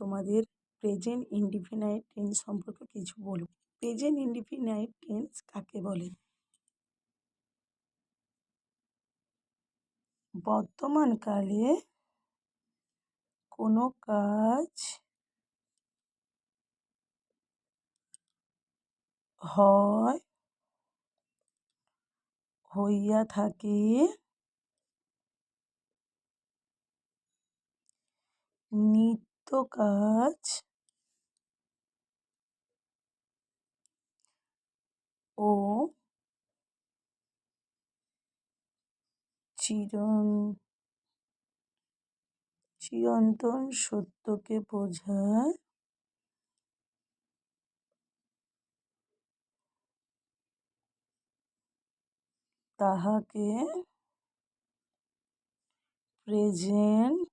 তোমাদের present indefinite tense সম্পর্কে কিছু বলব। প্রেজেন্ট ইনডিফিনাইট টেন্স কাকে বলে? বর্তমানকালে কোনো কাজ হয়, হইয়া থাকে, নিত্য কাজ ও চিরন্তন সত্যকে বোঝায়। তাহাকে প্রেজেন্ট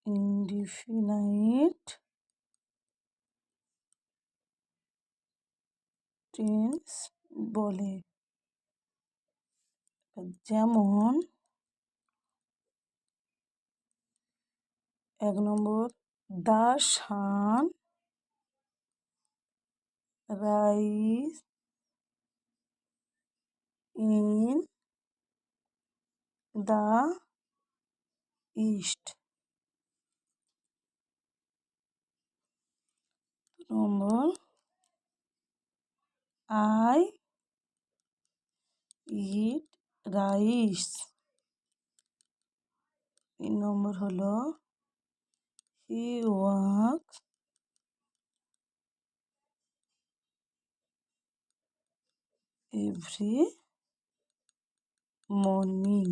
ইনডিফিনাইট টেন্স বলে। যেমন 1 নম্বর, the sun rise in the east. 2 নম্বর, আই ইট রাইস। 3 নম্বর হলো হি ওয়ার্কস এভরি মর্নিং।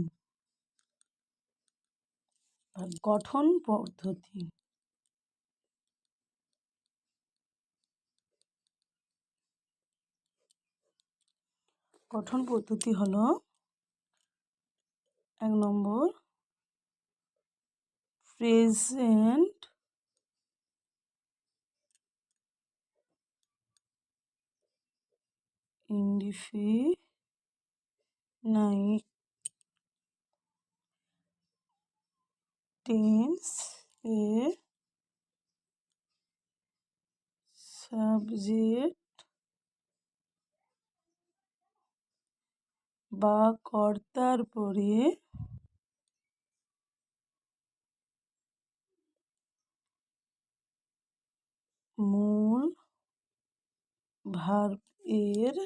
আর গঠন পদ্ধতি। গঠন পদ্ধতি হলো 1 নম্বর, প্রেজেন্ট ইনডিফিনাইট টেন্স এর সাবজেক্ট বা কর্তার পরে মূল ভার্ব এর